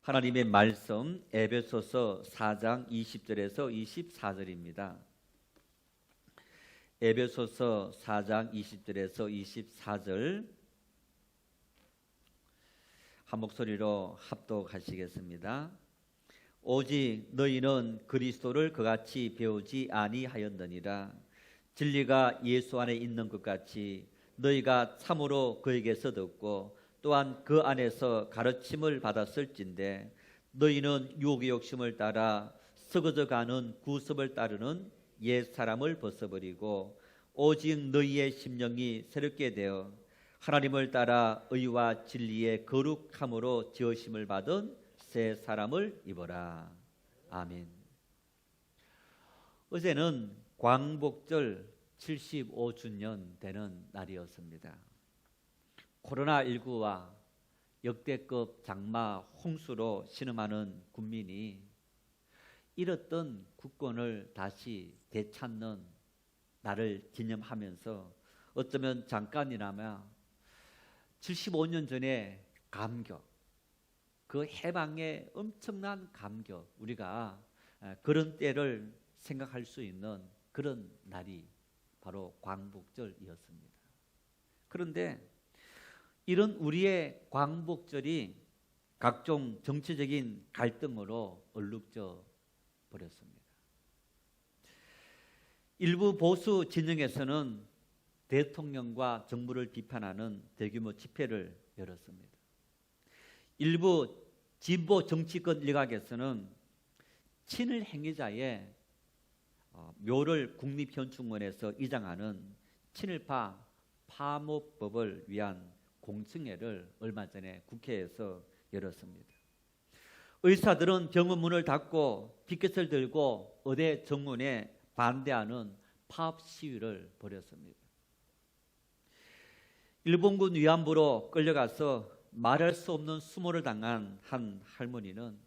하나님의 말씀 에베소서 4장 20절에서 24절입니다. 에베소서 4장 20절에서 24절 한 목소리로 합독하시겠습니다. 오직 너희는 그리스도를 그같이 배우지 아니하였느니라. 진리가 예수 안에 있는 것 같이 너희가 참으로 그에게서 듣고 또한 그 안에서 가르침을 받았을진데 너희는 유혹의 욕심을 따라 썩어져 가는 구습을 따르는 옛 사람을 벗어버리고 오직 너희의 심령이 새롭게 되어 하나님을 따라 의와 진리의 거룩함으로 지으심을 받은 새 사람을 입어라. 아멘. 어제는 광복절 75주년 되는 날이었습니다. 코로나19와 역대급 장마 홍수로 신음하는 국민이 잃었던 국권을 다시 되찾는 날을 기념하면서 어쩌면 잠깐이나마 75년 전의 감격, 그 해방의 엄청난 감격, 우리가 그런 때를 생각할 수 있는 그런 날이 바로 광복절이었습니다. 그런데 이런 우리의 광복절이 각종 정치적인 갈등으로 얼룩져 버렸습니다. 일부 보수 진영에서는 대통령과 정부를 비판하는 대규모 집회를 열었습니다. 일부 진보 정치권 일각에서는 친일 행위자의 묘를 국립현충원에서 이장하는 친일파 파묘법을 위한 공청회를 얼마 전에 국회에서 열었습니다. 의사들은 병원 문을 닫고 피켓을 들고 의대 정문에 반대하는 파업 시위를 벌였습니다. 일본군 위안부로 끌려가서 말할 수 없는 수모를 당한 한 할머니는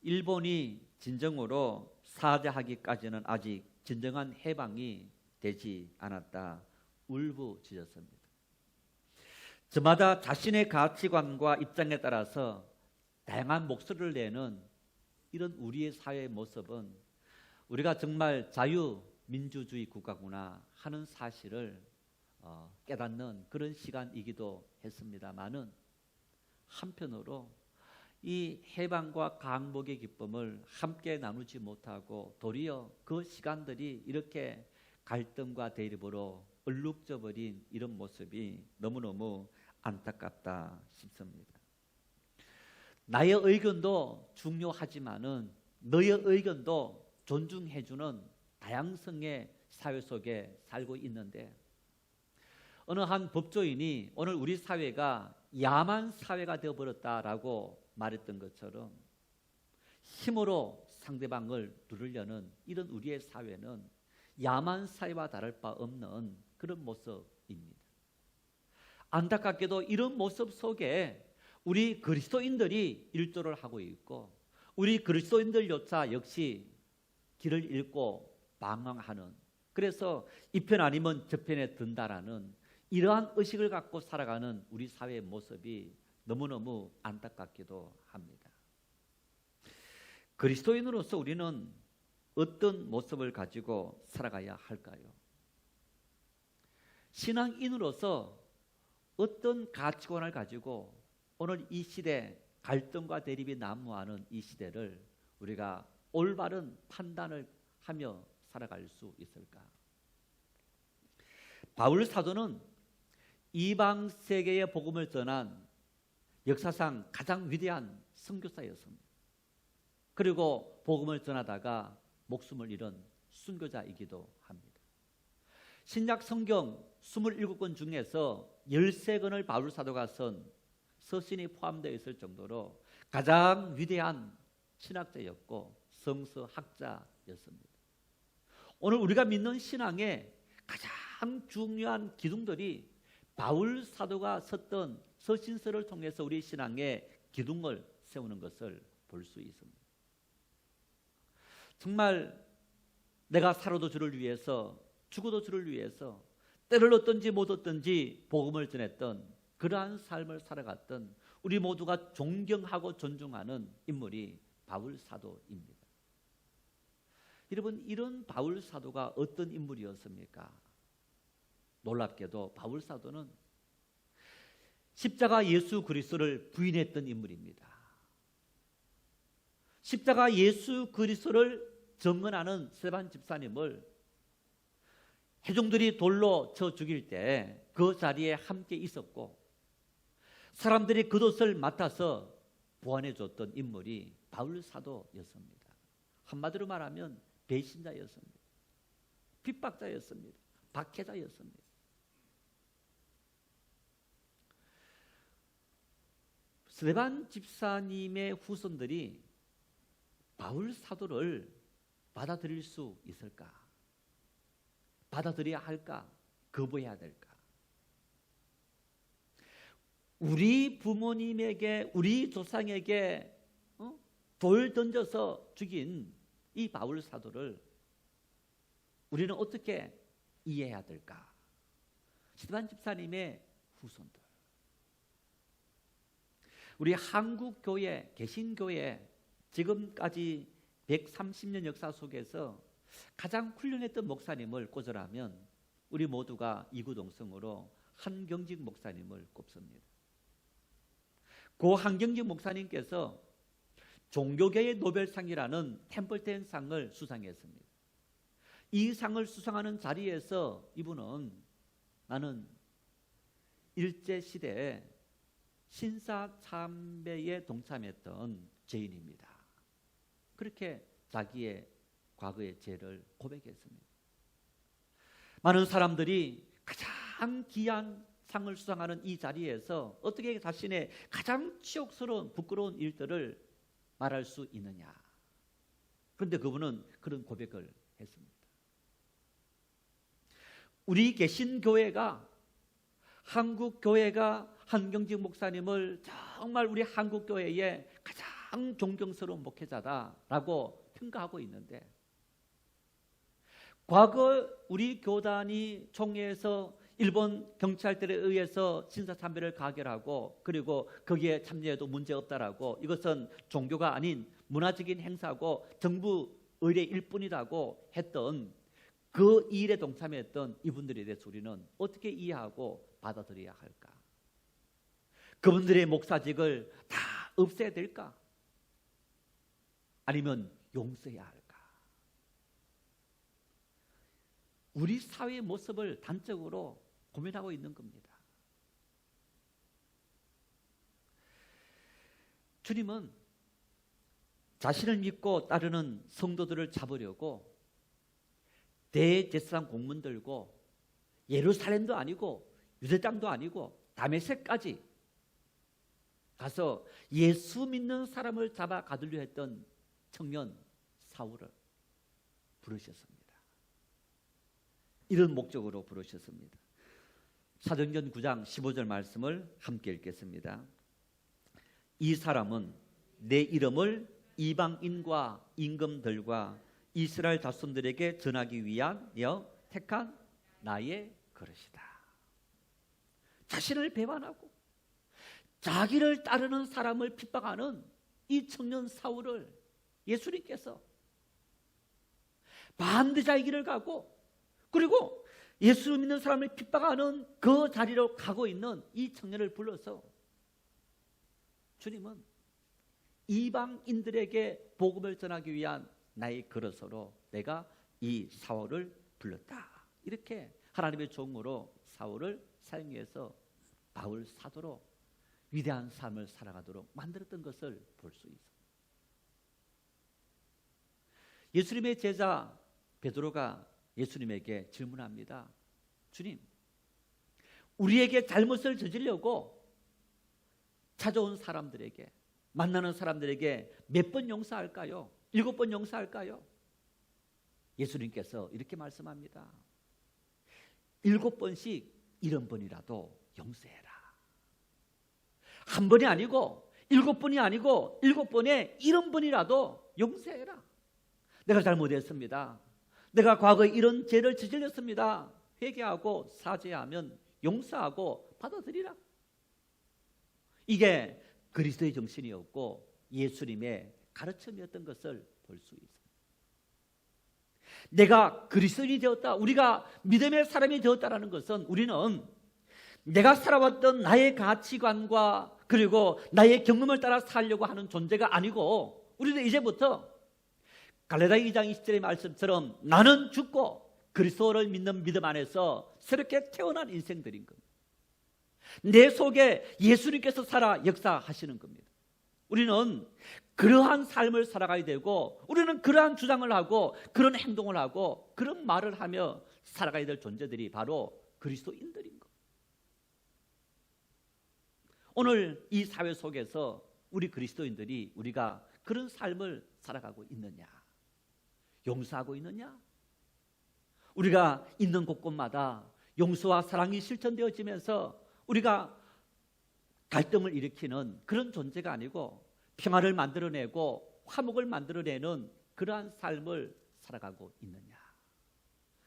일본이 진정으로 사죄하기까지는 아직 진정한 해방이 되지 않았다 울부짖었습니다. 저마다 자신의 가치관과 입장에 따라서 다양한 목소리를 내는 이런 우리의 사회의 모습은 우리가 정말 자유민주주의 국가구나 하는 사실을 깨닫는 그런 시간이기도 했습니다마는 한편으로 이 해방과 강복의 기쁨을 함께 나누지 못하고 도리어 그 시간들이 이렇게 갈등과 대립으로 얼룩져 버린 이런 모습이 너무너무 안타깝다 싶습니다. 나의 의견도 중요하지만은 너의 의견도 존중해주는 다양성의 사회 속에 살고 있는데 어느 한 법조인이 오늘 우리 사회가 야만 사회가 되어버렸다라고 말했던 것처럼 힘으로 상대방을 누르려는 이런 우리의 사회는 야만 사회와 다를 바 없는 그런 모습입니다. 안타깝게도 이런 모습 속에 우리 그리스도인들이 일조를 하고 있고 우리 그리스도인들조차 역시 길을 잃고 방황하는, 그래서 이 편 아니면 저 편에 든다라는 이러한 의식을 갖고 살아가는 우리 사회의 모습이 너무너무 안타깝기도 합니다. 그리스도인으로서 우리는 어떤 모습을 가지고 살아가야 할까요? 신앙인으로서 어떤 가치관을 가지고 오늘 이 시대 갈등과 대립이 난무하는 이 시대를 우리가 올바른 판단을 하며 살아갈 수 있을까? 바울 사도는 이방 세계의 복음을 전한 역사상 가장 위대한 선교사였습니다. 그리고 복음을 전하다가 목숨을 잃은 순교자이기도 합니다. 신약 성경 27권 중에서 13권을 바울 사도가 쓴 서신이 포함되어 있을 정도로 가장 위대한 신학자였고 성서학자였습니다. 오늘 우리가 믿는 신앙의 가장 중요한 기둥들이 바울 사도가 썼던 서신서를 통해서 우리 신앙의 기둥을 세우는 것을 볼 수 있습니다. 정말 내가 살아도 주를 위해서 죽어도 주를 위해서 때를 얻든지 못 얻든지 복음을 전했던 그러한 삶을 살아갔던 우리 모두가 존경하고 존중하는 인물이 바울 사도입니다. 여러분, 이런 바울 사도가 어떤 인물이었습니까? 놀랍게도 바울 사도는 십자가 예수 그리스도를 부인했던 인물입니다. 십자가 예수 그리스도를 증언하는 스데반 집사님을 회중들이 돌로 쳐 죽일 때 그 자리에 함께 있었고, 사람들이 그것을 맡아서 보완해 줬던 인물이 바울 사도였습니다. 한마디로 말하면 배신자였습니다. 핍박자였습니다. 박해자였습니다. 스데반 집사님의 후손들이 바울 사도를 받아들일 수 있을까? 받아들여야 할까? 거부해야 될까? 우리 부모님에게, 우리 조상에게 돌 던져서 죽인 이 바울 사도를 우리는 어떻게 이해해야 될까? 스데반 집사님의 후손들, 우리 한국 교회, 개신교회 지금까지 130년 역사 속에서 가장 훌륭했던 목사님을 꼽으라면 우리 모두가 이구동성으로 한경직 목사님을 꼽습니다. 고 한경직 목사님께서 종교계의 노벨상이라는 템플턴 상을 수상했습니다. 이 상을 수상하는 자리에서 이분은 나는 일제시대에 신사참배에 동참했던 죄인입니다. 그렇게 자기의 과거의 죄를 고백했습니다. 많은 사람들이 가장 귀한 상을 수상하는 이 자리에서 어떻게 자신의 가장 치욕스러운 부끄러운 일들을 말할 수 있느냐. 그런데 그분은 그런 고백을 했습니다. 우리 개신교회가, 한국교회가 한경직 목사님을 정말 우리 한국교회의 가장 존경스러운 목회자다라고 평가하고 있는데, 과거 우리 교단이 총회에서 일본 경찰들에 의해서 신사참배를 가결하고, 그리고 거기에 참여해도 문제없다라고, 이것은 종교가 아닌 문화적인 행사고 정부 의뢰일 뿐이라고 했던 그 일에 동참했던 이분들에 대해서 우리는 어떻게 이해하고 받아들여야 할까? 그분들의 목사직을 다 없애야 될까? 아니면 용서해야 할까? 우리 사회의 모습을 단적으로 고민하고 있는 겁니다. 주님은 자신을 믿고 따르는 성도들을 잡으려고 대제사장 공문 들고 예루살렘도 아니고 유대 땅도 아니고 다메섹까지 가서 예수 믿는 사람을 잡아 가두려 했던 청년 사울을 부르셨습니다. 이런 목적으로 부르셨습니다. 사도행전 9장 15절 말씀을 함께 읽겠습니다. 이 사람은 내 이름을 이방인과 임금들과 이스라엘 자손들에게 전하기 위한 택한 나의 그릇이다. 자신을 배반하고 자기를 따르는 사람을 핍박하는 이 청년 사울을 예수님께서 반대자의 길을 가고, 그리고 예수 믿는 사람을 핍박하는 그 자리로 가고 있는 이 청년을 불러서 주님은 이방인들에게 복음을 전하기 위한 나의 그릇으로 내가 이 사울을 불렀다. 이렇게 하나님의 종으로 사울을 사용해서 바울 사도로 위대한 삶을 살아가도록 만들었던 것을 볼 수 있습니다. 예수님의 제자 베드로가 예수님에게 질문합니다. 주님, 우리에게 잘못을 저지르려고 찾아온 사람들에게, 만나는 사람들에게 몇 번 용서할까요? 7번 용서할까요? 예수님께서 이렇게 말씀합니다. 7번씩 70번이라도 용서해라. 한 번이 아니고 7번이 아니고 7번에 70번이라도 용서해라. 내가 잘못했습니다. 내가 과거에 이런 죄를 저질렀습니다. 회개하고 사죄하면 용서하고 받아들이라. 이게 그리스도의 정신이었고 예수님의 가르침이었던 것을 볼 수 있습니다. 내가 그리스도인이 되었다, 우리가 믿음의 사람이 되었다라는 것은 우리는 내가 살아왔던 나의 가치관과 그리고 나의 경험을 따라 살려고 하는 존재가 아니고, 우리는 이제부터 갈라디아 2장 20절의 말씀처럼 나는 죽고 그리스도를 믿는 믿음 안에서 새롭게 태어난 인생들인 겁니다. 내 속에 예수님께서 살아 역사하시는 겁니다. 우리는 그러한 삶을 살아가야 되고, 우리는 그러한 주장을 하고 그런 행동을 하고 그런 말을 하며 살아가야 될 존재들이 바로 그리스도인들인 겁니다. 오늘 이 사회 속에서 우리 그리스도인들이 우리가 그런 삶을 살아가고 있느냐, 용서하고 있느냐, 우리가 있는 곳곳마다 용서와 사랑이 실천되어지면서 우리가 갈등을 일으키는 그런 존재가 아니고 평화를 만들어내고 화목을 만들어내는 그러한 삶을 살아가고 있느냐,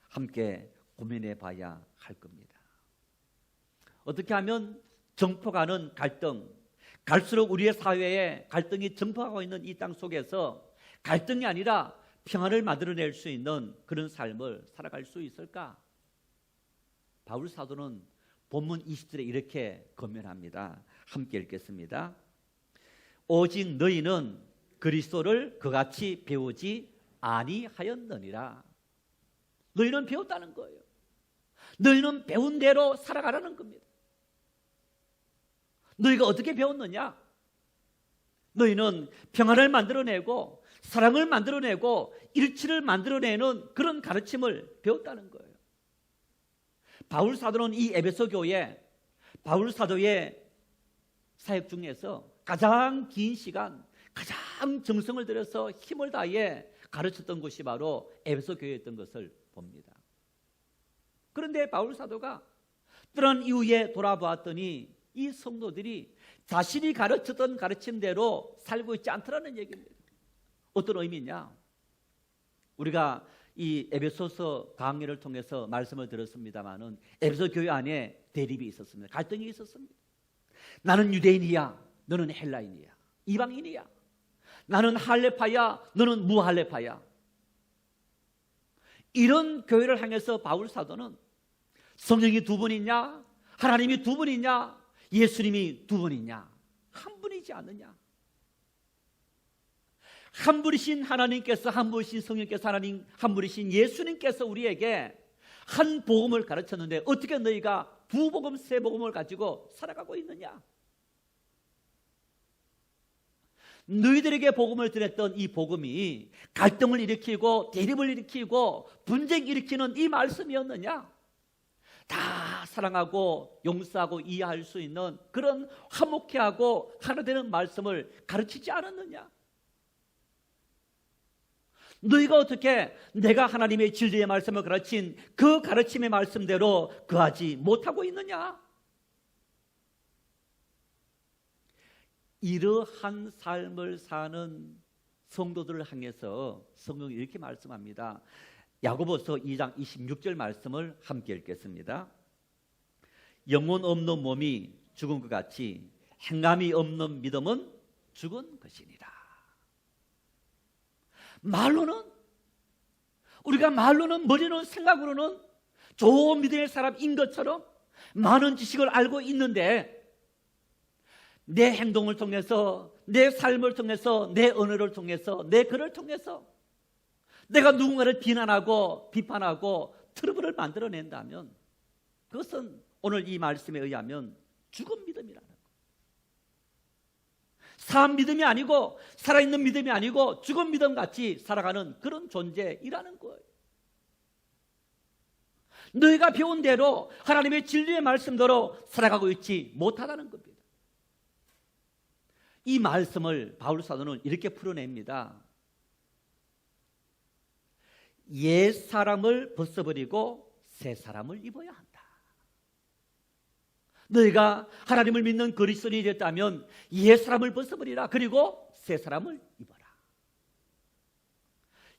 함께 고민해 봐야 할 겁니다. 어떻게 하면 정포가는 갈등, 갈수록 우리의 사회에 갈등이 정포하고 있는 이 땅 속에서 갈등이 아니라 평화를 만들어낼 수 있는 그런 삶을 살아갈 수 있을까? 바울 사도는 본문 20절에 이렇게 권면합니다. 함께 읽겠습니다. 오직 너희는 그리스도를 그같이 배우지 아니하였느니라. 너희는 배웠다는 거예요. 너희는 배운 대로 살아가라는 겁니다. 너희가 어떻게 배웠느냐? 너희는 평화를 만들어내고 사랑을 만들어내고 일치를 만들어내는 그런 가르침을 배웠다는 거예요. 바울 사도는 이 에베소 교회, 바울 사도의 사역 중에서 가장 긴 시간, 가장 정성을 들여서 힘을 다해 가르쳤던 곳이 바로 에베소 교회였던 것을 봅니다. 그런데 바울 사도가 떠난 이후에 돌아보았더니 이 성도들이 자신이 가르쳤던 가르침대로 살고 있지 않더라는 얘기입니다. 어떤 의미냐? 우리가 이 에베소서 강의를 통해서 말씀을 들었습니다마는 에베소 교회 안에 대립이 있었습니다. 갈등이 있었습니다. 나는 유대인이야, 너는 헬라인이야, 이방인이야. 나는 할례파야, 너는 무할례파야. 이런 교회를 향해서 바울 사도는 성령이 두 분이냐, 하나님이 두 분이냐, 예수님이 두 분이냐, 한 분이지 않느냐. 한 분이신 하나님께서, 한 분이신 성령께서, 하나님 한 분이신 예수님께서 우리에게 한 복음을 가르쳤는데 어떻게 너희가 두 복음, 세 복음을 가지고 살아가고 있느냐? 너희들에게 복음을 드렸던 이 복음이 갈등을 일으키고 대립을 일으키고 분쟁 일으키는 이 말씀이었느냐? 다 사랑하고 용서하고 이해할 수 있는 그런 화목케 하고 하나 되는 말씀을 가르치지 않았느냐? 너희가 어떻게 내가 하나님의 진리의 말씀을 가르친 그 가르침의 말씀대로 그하지 못하고 있느냐? 이러한 삶을 사는 성도들을 향해서 성경이 이렇게 말씀합니다. 야고보서 2장 26절 말씀을 함께 읽겠습니다. 영혼 없는 몸이 죽은 것 같이 행함이 없는 믿음은 죽은 것이니라. 말로는, 우리가 말로는, 머리로는, 생각으로는 좋은 믿음의 사람인 것처럼 많은 지식을 알고 있는데 내 행동을 통해서, 내 삶을 통해서, 내 언어를 통해서, 내 글을 통해서 내가 누군가를 비난하고 비판하고 트러블을 만들어낸다면 그것은 오늘 이 말씀에 의하면 죽은 믿음이라는 거예요. 산 믿음이 아니고 살아있는 믿음이 아니고 죽은 믿음같이 살아가는 그런 존재이라는 거예요. 너희가 배운 대로 하나님의 진리의 말씀대로 살아가고 있지 못하다는 겁니다. 이 말씀을 바울 사도는 이렇게 풀어냅니다. 옛 사람을 벗어버리고 새 사람을 입어야 한다. 너희가 하나님을 믿는 그리스도인이 됐다면 옛 사람을 벗어버리라. 그리고 새 사람을 입어라.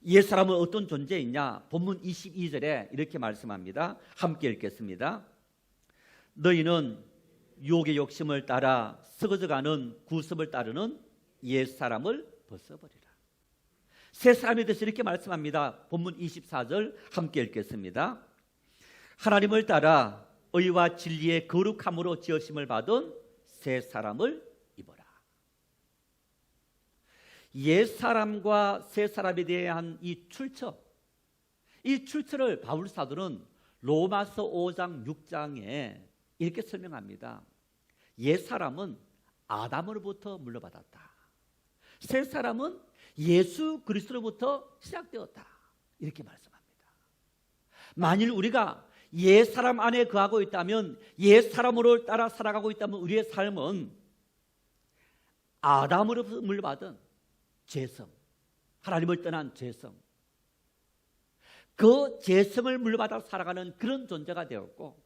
옛 사람은 어떤 존재이냐? 본문 22절에 이렇게 말씀합니다. 함께 읽겠습니다. 너희는 유혹의 욕심을 따라 썩어져가는 구습을 따르는 옛사람을 벗어버리라. 새 사람에 대해서 이렇게 말씀합니다. 본문 24절 함께 읽겠습니다. 하나님을 따라 의와 진리의 거룩함으로 지으심을 받은 새 사람을 입어라. 옛사람과 새 사람에 대한 이 출처를 바울 사도는 로마서 5장 6장에 이렇게 설명합니다. 옛사람은 아담으로부터 물려받았다. 새 사람은 예수 그리스도로부터 시작되었다. 이렇게 말씀합니다. 만일 우리가 옛사람 안에 거하고 있다면, 옛사람으로 따라 살아가고 있다면 우리의 삶은 아담으로부터 물려받은 죄성, 하나님을 떠난 죄성, 그 죄성을 물려받아 살아가는 그런 존재가 되었고,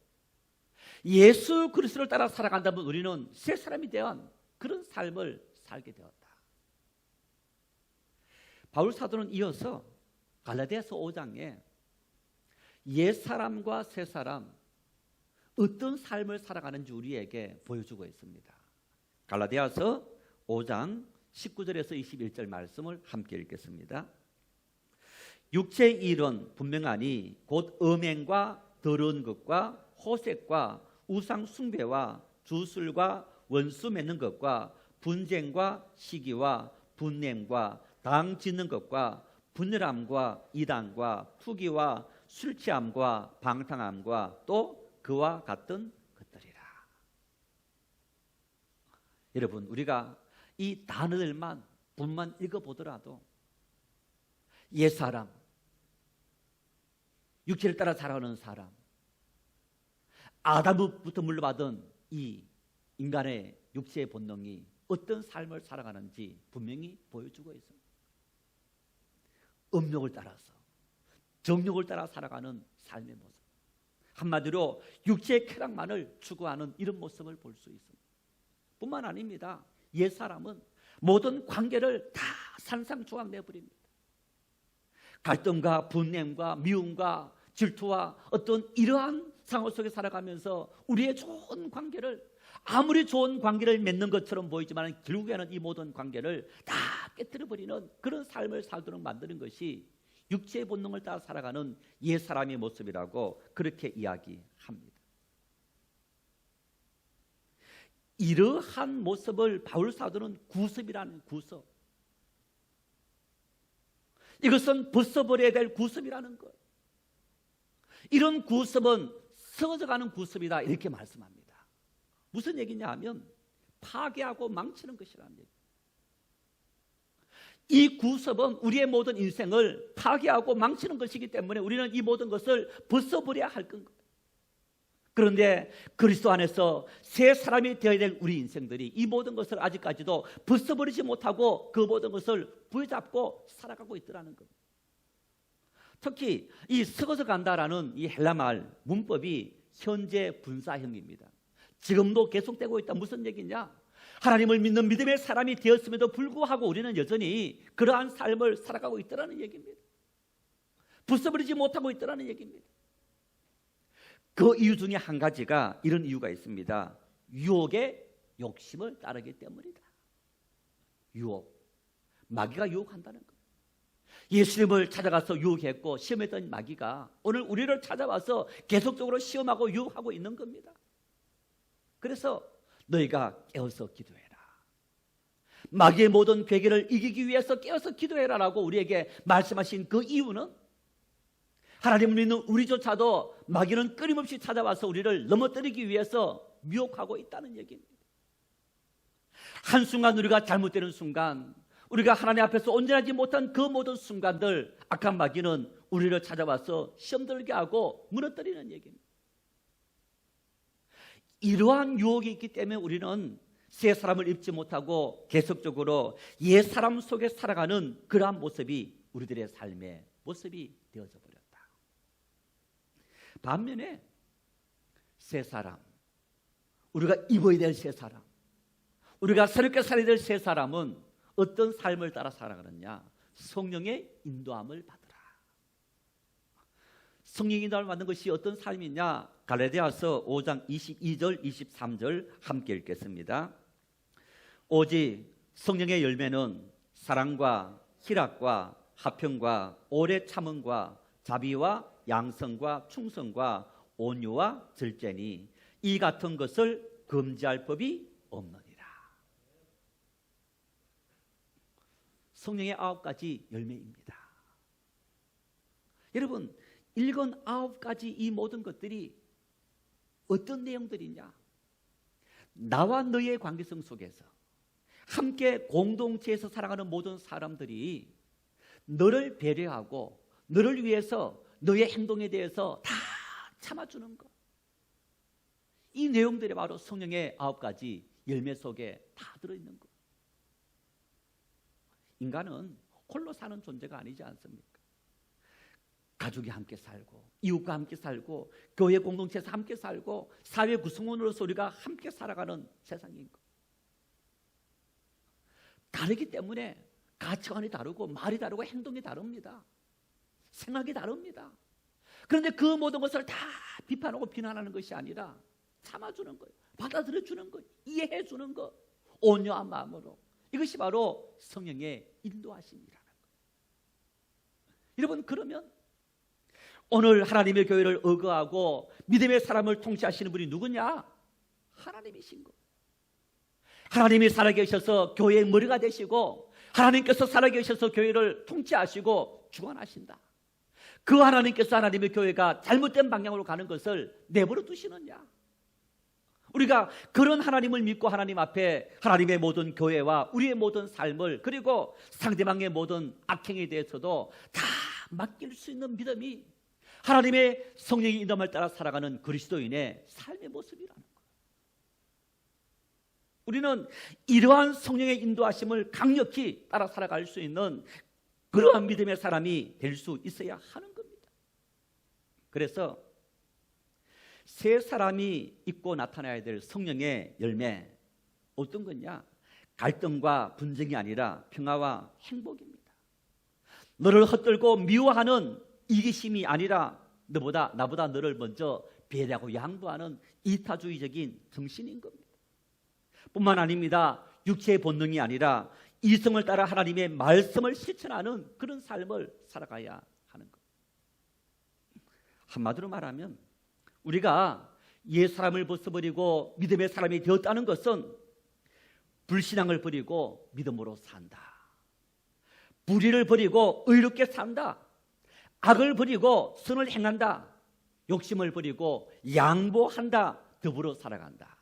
예수 그리스도를 따라 살아간다면 우리는 새 사람이 대한 그런 삶을 살게 되었다. 바울 사도는 이어서 갈라디아서 5장에 옛사람과 새사람 어떤 삶을 살아가는지 우리에게 보여주고 있습니다. 갈라디아서 5장 19절에서 21절 말씀을 함께 읽겠습니다. 육체의 일은 분명하니 곧 음행과 더러운 것과 호색과 우상 숭배와 주술과 원수 맺는 것과 분쟁과 시기와 분냄과 당 짓는 것과 분열함과 이단과 투기와 술 취함과 방탕함과 또 그와 같은 것들이라. 여러분, 우리가 이 단어들만 분만 읽어보더라도 옛사람, 육체를 따라 살아가는 사람, 아담부터 물려받은 이 인간의 육체의 본능이 어떤 삶을 살아가는지 분명히 보여주고 있습니다. 음욕을 따라서, 정욕을 따라 살아가는 삶의 모습, 한마디로 육체의 쾌락만을 추구하는 이런 모습을 볼 수 있습니다. 뿐만 아닙니다. 옛사람은 모든 관계를 다 산상조각 내버립니다. 갈등과 분냄과 미움과 질투와 어떤 이러한 상황 속에 살아가면서 우리의 좋은 관계를, 아무리 좋은 관계를 맺는 것처럼 보이지만 결국에는 이 모든 관계를 다 깨뜨려버리는 그런 삶을 살도록 만드는 것이 육체의 본능을 따라 살아가는 옛사람의 모습이라고 그렇게 이야기합니다. 이러한 모습을 바울 사도는 구습이라는 구습, 이것은 벗어버려야 될 구습이라는 것, 이런 구습은 썩어져가는 구습이다 이렇게 말씀합니다. 무슨 얘기냐 하면 파괴하고 망치는 것이라는 얘기. 이 구습은 우리의 모든 인생을 파괴하고 망치는 것이기 때문에 우리는 이 모든 것을 벗어버려야 할 겁니다. 그런데 그리스도 안에서 새 사람이 되어야 될 우리 인생들이 이 모든 것을 아직까지도 벗어버리지 못하고 그 모든 것을 부여잡고 살아가고 있더라는 겁니다. 특히 이 썩어져 간다라는 이 헬라말 문법이 현재 분사형입니다. 지금도 계속되고 있다. 무슨 얘기냐? 하나님을 믿는 믿음의 사람이 되었음에도 불구하고 우리는 여전히 그러한 삶을 살아가고 있더라는 얘기입니다. 벗어버리지 못하고 있더라는 얘기입니다. 그 이유 중에 한 가지가 이런 이유가 있습니다. 유혹의 욕심을 따르기 때문이다. 유혹, 마귀가 유혹한다는 것. 예수님을 찾아가서 유혹했고 시험했던 마귀가 오늘 우리를 찾아와서 계속적으로 시험하고 유혹하고 있는 겁니다. 그래서 너희가 깨어서 기도해라. 마귀의 모든 괴계를 이기기 위해서 깨어서 기도해라라고 우리에게 말씀하신 그 이유는 하나님을 믿는 우리조차도 마귀는 끊임없이 찾아와서 우리를 넘어뜨리기 위해서 미혹하고 있다는 얘기입니다. 한순간 우리가 잘못되는 순간, 우리가 하나님 앞에서 온전하지 못한 그 모든 순간들, 악한 마귀는 우리를 찾아와서 시험 들게 하고 무너뜨리는 얘기입니다. 이러한 유혹이 있기 때문에 우리는 새 사람을 입지 못하고 계속적으로 옛 사람 속에 살아가는 그러한 모습이 우리들의 삶의 모습이 되어져 버렸다. 반면에 새 사람, 우리가 입어야 될 새 사람, 우리가 새롭게 살아야 될 새 사람은 어떤 삶을 따라 살아가느냐? 성령의 인도함을 받으라. 성령의 인도함을 받는 것이 어떤 삶이냐? 갈라디아서 5장 22절 23절 함께 읽겠습니다. 오직 성령의 열매는 사랑과 희락과 화평과 오래 참음과 자비와 양성과 충성과 온유와 절제니 이 같은 것을 금지할 법이 없느니라. 성령의 9가지 열매입니다. 여러분, 읽은 9가지 이 모든 것들이 어떤 내용들이냐? 나와 너의 관계성 속에서 함께 공동체에서 살아가는 모든 사람들이 너를 배려하고 너를 위해서 너의 행동에 대해서 다 참아주는 것. 이 내용들이 바로 성령의 9가지 열매 속에 다 들어있는 것. 인간은 홀로 사는 존재가 아니지 않습니까? 가족이 함께 살고 이웃과 함께 살고 교회 공동체에서 함께 살고 사회 구성원으로서 우리가 함께 살아가는 세상인 것. 다르기 때문에 가치관이 다르고 말이 다르고 행동이 다릅니다. 생각이 다릅니다. 그런데 그 모든 것을 다 비판하고 비난하는 것이 아니라 참아주는 거예요. 받아들여주는 거예요. 이해해주는 것. 온유한 마음으로. 이것이 바로 성령의 인도하심이라는 거예요. 여러분, 그러면 오늘 하나님의 교회를 의거하고 믿음의 사람을 통치하시는 분이 누구냐? 하나님이신 거. 하나님이 살아계셔서 교회의 머리가 되시고 하나님께서 살아계셔서 교회를 통치하시고 주관하신다. 그 하나님께서 하나님의 교회가 잘못된 방향으로 가는 것을 내버려 두시느냐? 우리가 그런 하나님을 믿고 하나님 앞에 하나님의 모든 교회와 우리의 모든 삶을 그리고 상대방의 모든 악행에 대해서도 다 맡길 수 있는 믿음이 하나님의 성령의 인도함을 따라 살아가는 그리스도인의 삶의 모습이라는 거예요. 우리는 이러한 성령의 인도하심을 강력히 따라 살아갈 수 있는 그러한 믿음의 사람이 될 수 있어야 하는 겁니다. 그래서 세 사람이 있고 나타나야 될 성령의 열매, 어떤 거냐? 갈등과 분쟁이 아니라 평화와 행복입니다. 너를 헛들고 미워하는 이기심이 아니라 나보다 너를 먼저 배려하고 양보하는 이타주의적인 정신인 겁니다. 뿐만 아닙니다. 육체의 본능이 아니라 이성을 따라 하나님의 말씀을 실천하는 그런 삶을 살아가야 하는 것. 한마디로 말하면 우리가 옛 사람을 벗어버리고 믿음의 사람이 되었다는 것은 불신앙을 버리고 믿음으로 산다. 불의를 버리고 의롭게 산다. 악을 버리고 선을 행한다. 욕심을 버리고 양보한다. 더불어 살아간다.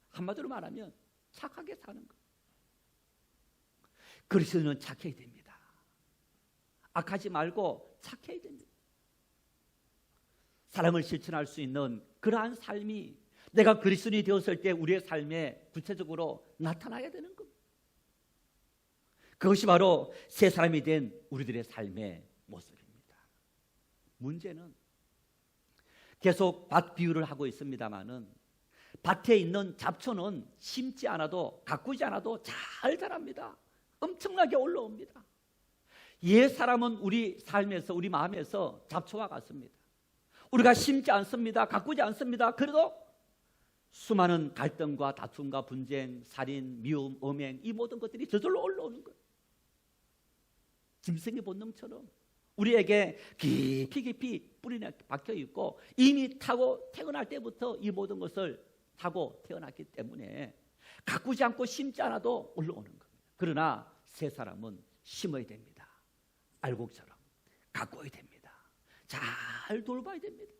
한마디로 말하면 착하게 사는 것. 그리스도인은 착해야 됩니다. 악하지 말고 착해야 됩니다. 사랑을 실천할 수 있는 그러한 삶이 내가 그리스도인이 되었을 때 우리의 삶에 구체적으로 나타나야 되는 겁니다. 그것이 바로 새 사람이 된 우리들의 삶의 모습입니다. 문제는 계속 밭 비유를 하고 있습니다마는 밭에 있는 잡초는 심지 않아도 가꾸지 않아도 잘 자랍니다. 엄청나게 올라옵니다. 옛 사람은 우리 삶에서 우리 마음에서 잡초와 같습니다. 우리가 심지 않습니다. 가꾸지 않습니다. 그래도 수많은 갈등과 다툼과 분쟁, 살인, 미움, 음행 이 모든 것들이 저절로 올라오는 거예요. 짐승의 본능처럼 우리에게 깊이 뿌리 박혀 있고 이미 타고 태어날 때부터 이 모든 것을 타고 태어났기 때문에 가꾸지 않고 심지 않아도 올라오는 겁니다. 그러나 새 사람은 심어야 됩니다. 알곡처럼 가꿔야 됩니다. 잘 돌봐야 됩니다.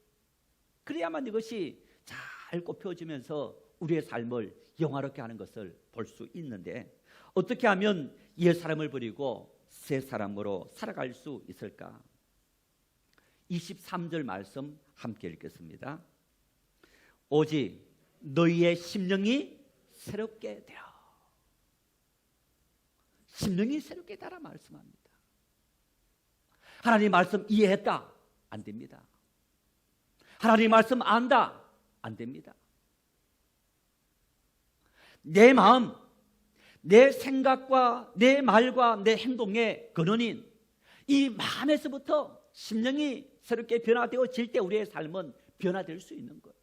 그래야만 이것이 잘 꽃펴지면서 우리의 삶을 영화롭게 하는 것을 볼 수 있는데 어떻게 하면 옛 사람을 버리고 새 사람으로 살아갈 수 있을까? 23절 말씀 함께 읽겠습니다. 오직 너희의 심령이 새롭게 되어. 심령이 새롭게 되라 말씀합니다. 하나님 말씀 이해했다? 안 됩니다. 하나님 말씀 안다? 안 됩니다. 내 마음, 내 생각과 내 말과 내 행동의 근원인 이 마음에서부터 심령이 새롭게 변화되어질 때 우리의 삶은 변화될 수 있는 것.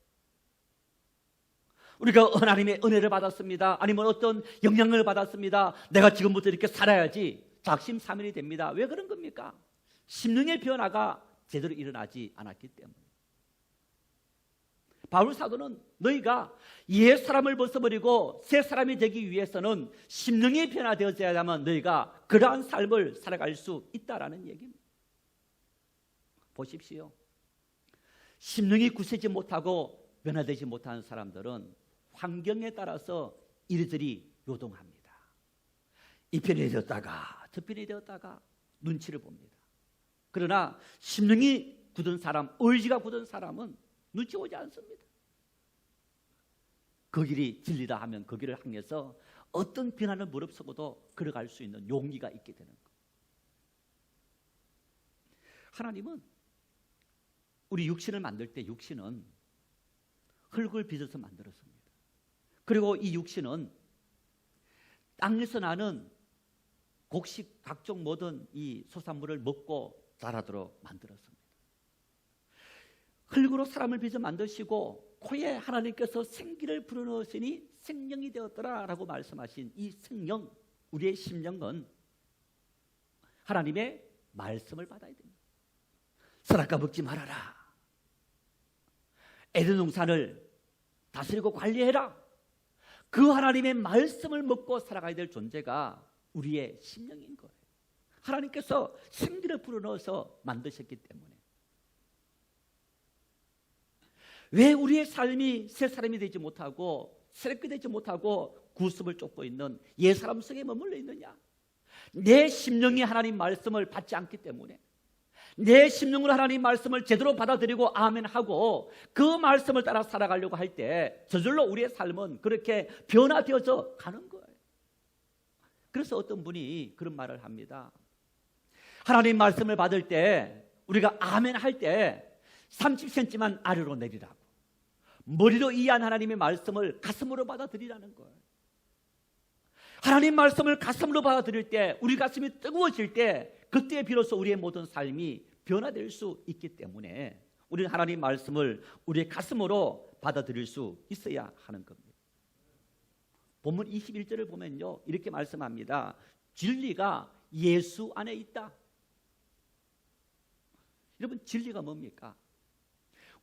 우리가 하나님의 은혜를 받았습니다. 아니면 어떤 영향을 받았습니다. 내가 지금부터 이렇게 살아야지 작심삼일이 됩니다. 왜 그런 겁니까? 심령의 변화가 제대로 일어나지 않았기 때문에. 바울 사도는 너희가 옛 사람을 벗어버리고 새 사람이 되기 위해서는 심령이 변화되어야만 너희가 그러한 삶을 살아갈 수 있다라는 얘기입니다. 보십시오. 심령이 굳세지 못하고 변화되지 못하는 사람들은 환경에 따라서 이리저리 요동합니다. 이 편이 되었다가 저 편이 되었다가 눈치를 봅니다. 그러나 심령이 굳은 사람, 의지가 굳은 사람은 눈치 오지 않습니다. 그 길이 진리다 하면 그 길을 향해서 어떤 비난을 무릅쓰고도 걸어갈 수 있는 용기가 있게 되는 것. 하나님은 우리 육신을 만들 때 육신은 흙을 빚어서 만들었습니다. 그리고 이 육신은 땅에서 나는 곡식 각종 모든 이 소산물을 먹고 자라도록 만들었습니다. 흙으로 사람을 빚어 만드시고 코에 하나님께서 생기를 불어넣으시니 생명이 되었더라 라고 말씀하신 이 생명, 우리의 심령은 하나님의 말씀을 받아야 됩니다. 선악과 먹지 말아라. 에덴 동산을 다스리고 관리해라. 그 하나님의 말씀을 먹고 살아가야 될 존재가 우리의 심령인 거예요. 하나님께서 생기를 불어넣어서 만드셨기 때문에. 왜 우리의 삶이 새 사람이 되지 못하고 새롭게 되지 못하고 구습을 쫓고 있는 옛 사람 속에 머물러 있느냐? 내 심령이 하나님 말씀을 받지 않기 때문에, 내 심령으로 하나님 말씀을 제대로 받아들이고 아멘하고 그 말씀을 따라 살아가려고 할 때 저절로 우리의 삶은 그렇게 변화되어져 가는 거예요. 그래서 어떤 분이 그런 말을 합니다. 하나님 말씀을 받을 때 우리가 아멘할 때 30cm만 아래로 내리라고, 머리로 이해한 하나님의 말씀을 가슴으로 받아들이라는 거예요. 하나님 말씀을 가슴으로 받아들일 때, 우리 가슴이 뜨거워질 때, 그때 비로소 우리의 모든 삶이 변화될 수 있기 때문에 우리는 하나님 말씀을 우리의 가슴으로 받아들일 수 있어야 하는 겁니다. 본문 21절을 보면요, 이렇게 말씀합니다. 진리가 예수 안에 있다. 여러분, 진리가 뭡니까?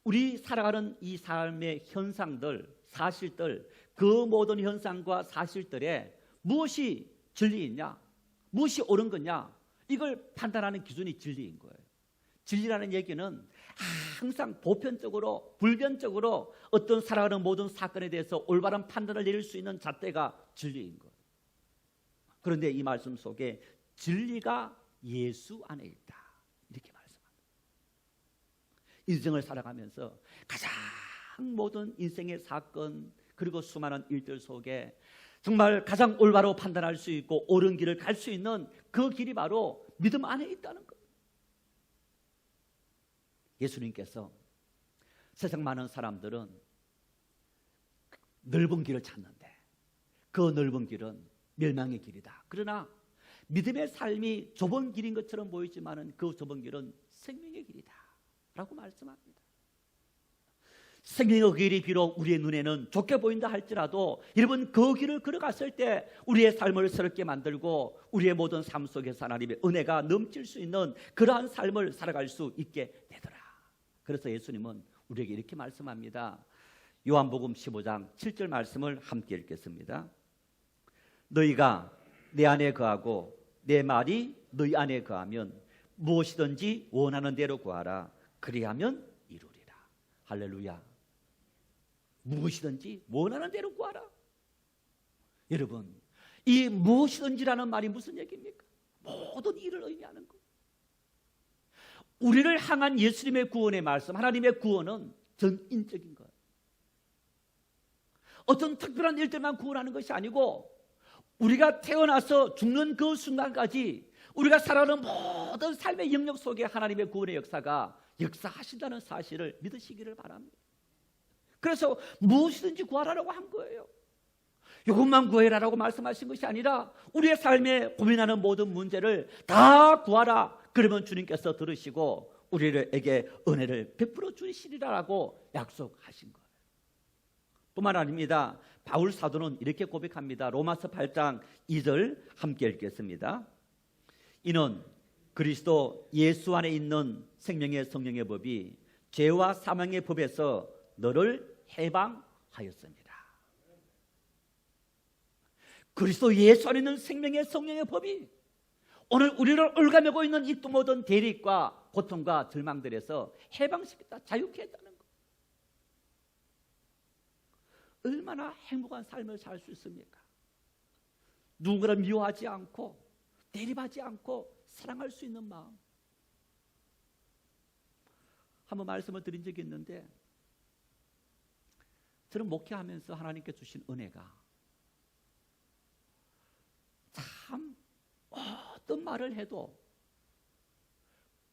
우리 살아가는 이 삶의 현상들, 사실들, 그 모든 현상과 사실들에 무엇이 진리이냐, 무엇이 옳은 거냐, 이걸 판단하는 기준이 진리인 거예요. 진리라는 얘기는 항상 보편적으로, 불변적으로 어떤 살아가는 모든 사건에 대해서 올바른 판단을 내릴 수 있는 잣대가 진리인 거예요. 그런데 이 말씀 속에 진리가 예수 안에 있다, 이렇게 말씀합니다. 인생을 살아가면서 가장 모든 인생의 사건, 그리고 수많은 일들 속에 정말 가장 올바로 판단할 수 있고 옳은 길을 갈 수 있는 그 길이 바로 믿음 안에 있다는 것. 예수님께서 세상 많은 사람들은 넓은 길을 찾는데 그 넓은 길은 멸망의 길이다. 그러나 믿음의 삶이 좁은 길인 것처럼 보이지만 그 좁은 길은 생명의 길이다 라고 말씀합니다. 생명의 길이 비록 우리의 눈에는 좁게 보인다 할지라도 여러분, 그 길을 걸어갔을 때 우리의 삶을 새롭게 만들고 우리의 모든 삶 속에서 하나님의 은혜가 넘칠 수 있는 그러한 삶을 살아갈 수 있게 되더라. 그래서 예수님은 우리에게 이렇게 말씀합니다. 요한복음 15장 7절 말씀을 함께 읽겠습니다. 너희가 내 안에 거하고 내 말이 너희 안에 거하면 무엇이든지 원하는 대로 구하라. 그리하면 이루리라. 할렐루야. 무엇이든지 원하는 대로 구하라. 여러분, 이 무엇이든지라는 말이 무슨 얘기입니까? 모든 일을 의미하는 것. 우리를 향한 예수님의 구원의 말씀, 하나님의 구원은 전인적인 거예요. 어떤 특별한 일들만 구원하는 것이 아니고 우리가 태어나서 죽는 그 순간까지 우리가 살아가는 모든 삶의 영역 속에 하나님의 구원의 역사가 역사하신다는 사실을 믿으시기를 바랍니다. 그래서 무엇이든지 구하라고 한 거예요. 이것만 구해라라고 말씀하신 것이 아니라 우리의 삶에 고민하는 모든 문제를 다 구하라. 그러면 주님께서 들으시고 우리에게 은혜를 베풀어 주시리라고 약속하신 거예요. 뿐만 아닙니다. 바울 사도는 이렇게 고백합니다. 로마서 8장 2절 함께 읽겠습니다. 이는 그리스도 예수 안에 있는 생명의 성령의 법이 죄와 사망의 법에서 너를 해방하였습니다. 그리스도 예수 안에 있는 생명의 성령의 법이 오늘 우리를 올가매고 있는 이 모든 대립과 고통과 절망들에서 해방시켰다, 자유케 했다는 것. 얼마나 행복한 삶을 살 수 있습니까? 누군가를 미워하지 않고 대립하지 않고 사랑할 수 있는 마음. 한번 말씀을 드린 적이 있는데, 저는 목회하면서 하나님께 주신 은혜가 참 어떤 말을 해도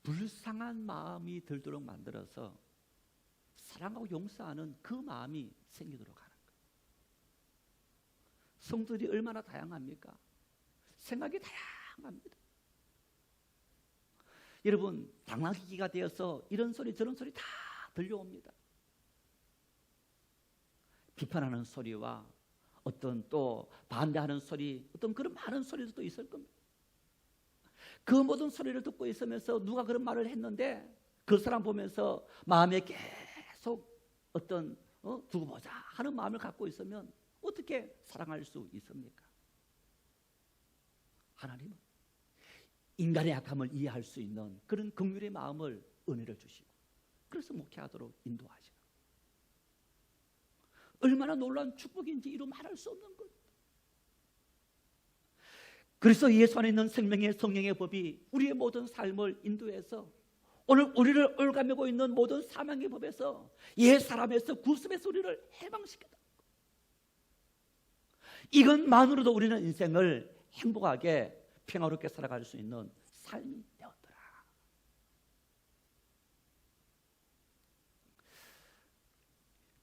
불쌍한 마음이 들도록 만들어서 사랑하고 용서하는 그 마음이 생기도록 하는 거예요. 성도들이 얼마나 다양합니까? 생각이 다양합니다. 여러분, 당나귀가 되어서 이런 소리 저런 소리 다 들려옵니다. 비판하는 소리와 어떤 또 반대하는 소리, 어떤 그런 많은 소리도 있을 겁니다. 그 모든 소리를 듣고 있으면서 누가 그런 말을 했는데 그 사람 보면서 마음에 계속 어떤 두고 보자 하는 마음을 갖고 있으면 어떻게 사랑할 수 있습니까? 하나님은 인간의 약함을 이해할 수 있는 그런 긍휼의 마음을 은혜를 주시고, 그래서 목회하도록 인도하시고, 얼마나 놀라운 축복인지 이루 말할 수 없는 것. 그래서 예수 안에 있는 생명의 성령의 법이 우리의 모든 삶을 인도해서 오늘 우리를 올가매고 있는 모든 사망의 법에서 옛 사람에서 구습에서 우리를 해방시켰다. 이것만으로도 우리는 인생을 행복하게 평화롭게 살아갈 수 있는 삶이 되었더라.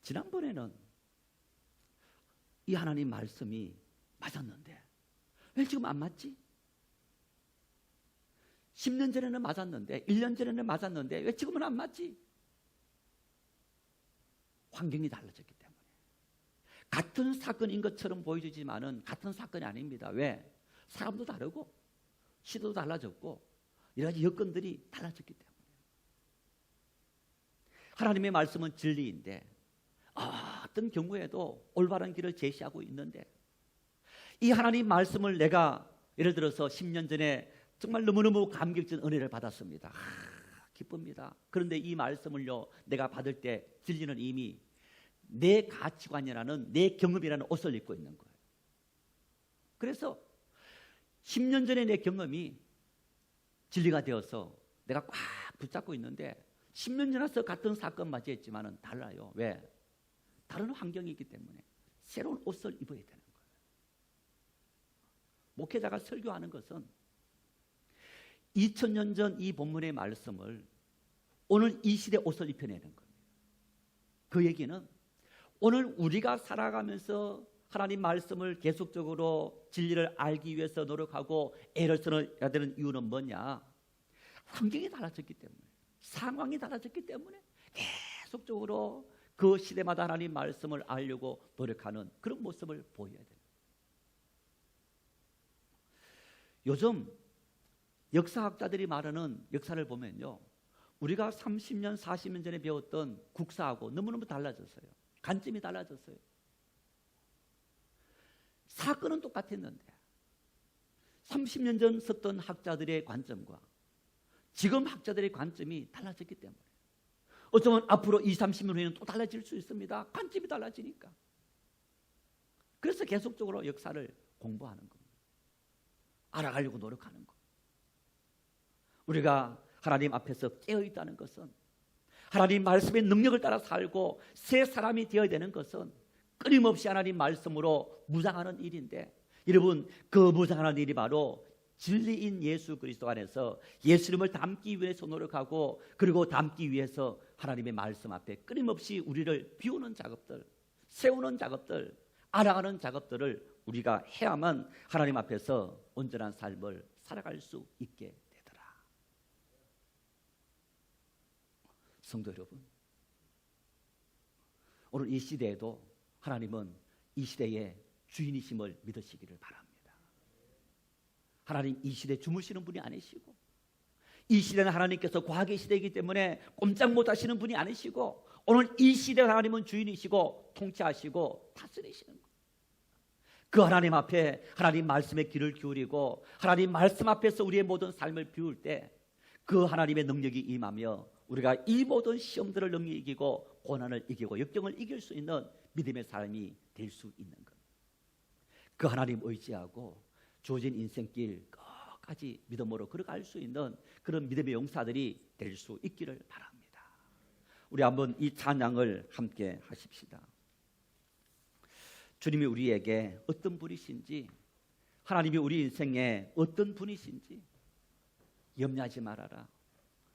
지난번에는 이 하나님 말씀이 맞았는데 왜 지금 안 맞지? 10년 전에는 맞았는데, 1년 전에는 맞았는데 왜 지금은 안 맞지? 환경이 달라졌기 때문에. 같은 사건인 것처럼 보여지지만은 같은 사건이 아닙니다. 왜? 사람도 다르고 시도도 달라졌고 여러 가지 여건들이 달라졌기 때문에. 하나님의 말씀은 진리인데 어떤 경우에도 올바른 길을 제시하고 있는데, 이 하나님 말씀을 내가 예를 들어서 10년 전에 정말 너무너무 감격적인 은혜를 받았습니다. 기쁩니다. 그런데 이 말씀을요 내가 받을 때 진리는 이미 내 가치관이라는 내 경험이라는 옷을 입고 있는 거예요. 그래서 10년 전에 내 경험이 진리가 되어서 내가 꽉 붙잡고 있는데 10년 지나서 같은 사건 맞이했지만은 달라요. 왜? 다른 환경이 있기 때문에 새로운 옷을 입어야 되는 거예요. 목회자가 설교하는 것은 2000년 전 이 본문의 말씀을 오늘 이 시대 옷을 입혀내는 거예요. 그 얘기는 오늘 우리가 살아가면서 하나님 말씀을 계속적으로 진리를 알기 위해서 노력하고 애를 써야 되는 이유는 뭐냐? 환경이 달라졌기 때문에, 상황이 달라졌기 때문에 계속적으로 그 시대마다 하나님 말씀을 알려고 노력하는 그런 모습을 보여야 돼요. 요즘 역사학자들이 말하는 역사를 보면요, 우리가 30년, 40년 전에 배웠던 국사하고 너무너무 달라졌어요. 관점이 달라졌어요. 사건은 똑같았는데 30년 전 썼던 학자들의 관점과 지금 학자들의 관점이 달라졌기 때문에 어쩌면 앞으로 20, 30년 후에는 또 달라질 수 있습니다. 관점이 달라지니까. 그래서 계속적으로 역사를 공부하는 겁니다. 알아가려고 노력하는 것. 우리가 하나님 앞에서 깨어있다는 것은, 하나님 말씀의 능력을 따라 살고 새 사람이 되어야 되는 것은 끊임없이 하나님 말씀으로 무장하는 일인데, 여러분 그 무장하는 일이 바로 진리인 예수 그리스도 안에서 예수님을 닮기 위해서 노력하고, 그리고 닮기 위해서 하나님의 말씀 앞에 끊임없이 우리를 비우는 작업들, 세우는 작업들, 알아가는 작업들을 우리가 해야만 하나님 앞에서 온전한 삶을 살아갈 수 있게 되더라. 성도 여러분, 오늘 이 시대에도 하나님은 이 시대의 주인이심을 믿으시기를 바랍니다. 하나님 이 시대에 주무시는 분이 아니시고, 이 시대는 하나님께서 과학의 시대이기 때문에 꼼짝 못하시는 분이 아니시고, 오늘 이 시대 하나님은 주인이시고 통치하시고 다스리시는 거예요. 그 하나님 앞에 하나님 말씀에 귀를 기울이고 하나님 말씀 앞에서 우리의 모든 삶을 비울 때 그 하나님의 능력이 임하며 우리가 이 모든 시험들을 능히 이기고 고난을 이기고 역경을 이길 수 있는 믿음의 삶이 될 수 있는 것. 그 하나님 의지하고 주어진 인생길 끝까지 믿음으로 걸어갈 수 있는 그런 믿음의 용사들이 될 수 있기를 바랍니다. 우리 한번 이 찬양을 함께 하십시다. 주님이 우리에게 어떤 분이신지, 하나님이 우리 인생에 어떤 분이신지 염려하지 말아라.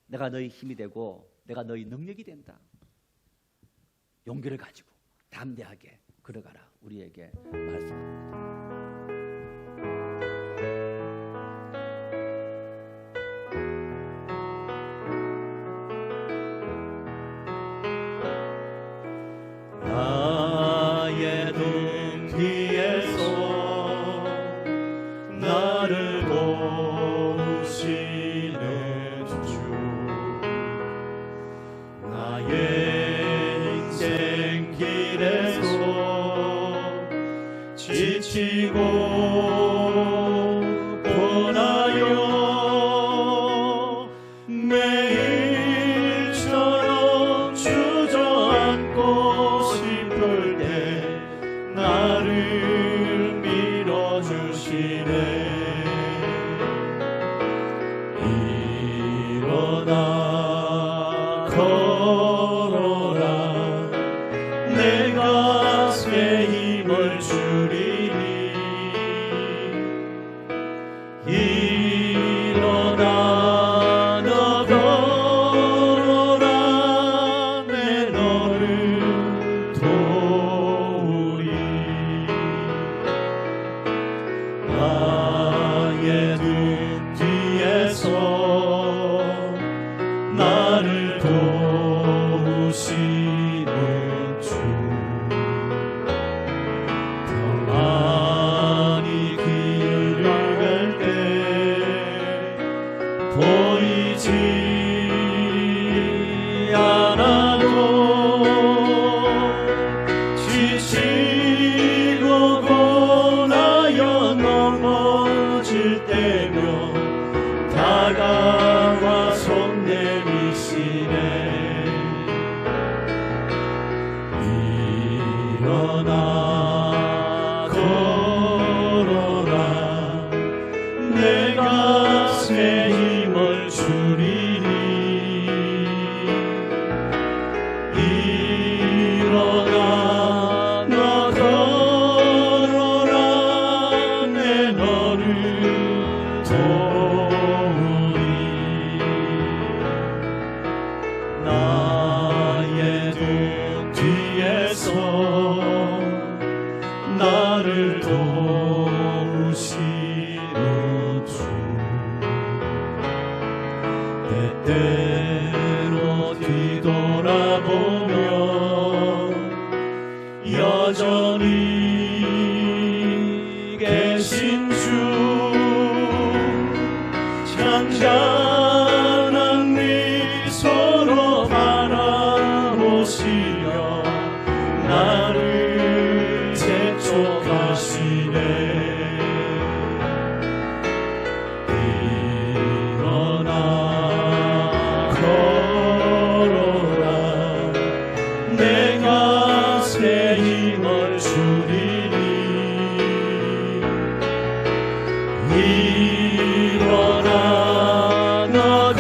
내가 너희 힘이 되고 내가 너희 능력이 된다. 용기를 가지고 담대하게 걸어가라. 우리에게 말씀합니다. 나의 등 뒤에서 나를 도우시는 주, 나의 인생 길에서 지치고 고나여 매일처럼 주저앉고 싶을 때 나를 밀어주시네. 일어나 걸어라. 내가 새 힘을 주리니. 일어나 너 걸어라. 내 너를 도우리. 나의 등 뒤에서 나를 도우시는 주, 평안히 길을 갈 때 보이지 않아도 지치고 고나여 넘어질 때면 다가와 손 내미시네. 일어나 걸어라. 내가 새 힘을 주리니. 일어나 너 걸어라. 내 너를 도우리. 나의 등 뒤에서 나를 도우시는 주, 때때로 뒤돌아보며 여전히 계신 주, 잔잔한 미소로 바라보시며 나를 재촉하시네. 일어나 걸어라. 내가 새 힘을 주리니. 일어나 너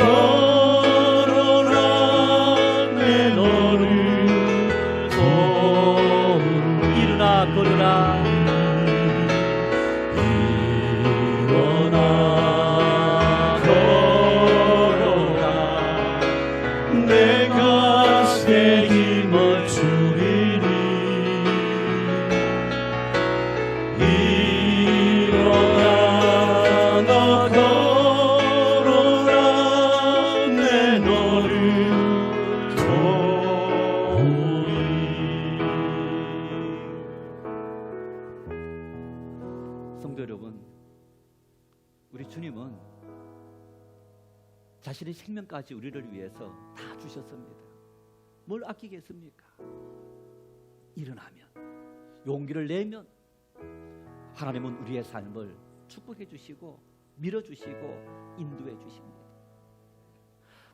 자신의 생명까지 우리를 위해서 다 주셨습니다. 뭘 아끼겠습니까? 일어나면, 용기를 내면 하나님은 우리의 삶을 축복해 주시고 밀어주시고 인도해 주십니다.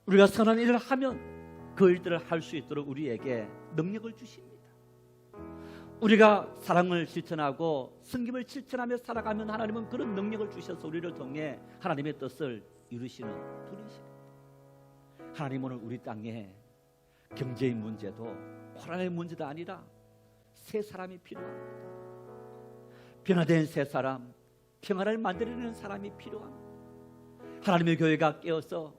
우리가 선한 일을 하면 그 일들을 할 수 있도록 우리에게 능력을 주십니다. 우리가 사랑을 실천하고 섬김을 실천하며 살아가면 하나님은 그런 능력을 주셔서 우리를 통해 하나님의 뜻을 이루시는 분이십니다. 하나님은 우리 땅에 경제의 문제도 코로나의 문제도 아니라 새 사람이 필요합니다. 변화된 새 사람, 평화를 만들어내는 사람이 필요합니다. 하나님의 교회가 깨어서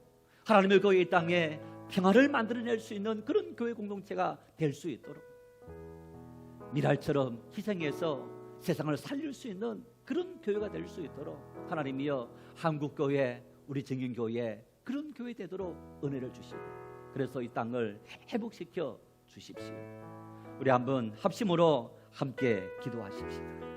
하나님의 교회 땅에 평화를 만들어낼 수 있는 그런 교회 공동체가 될 수 있도록, 미랄처럼 희생해서 세상을 살릴 수 있는 그런 교회가 될 수 있도록 하나님이여 한국교회, 우리 정인교회 그런 교회 되도록 은혜를 주시고, 그래서 이 땅을 회복시켜 주십시오. 우리 한번 합심으로 함께 기도하십시다.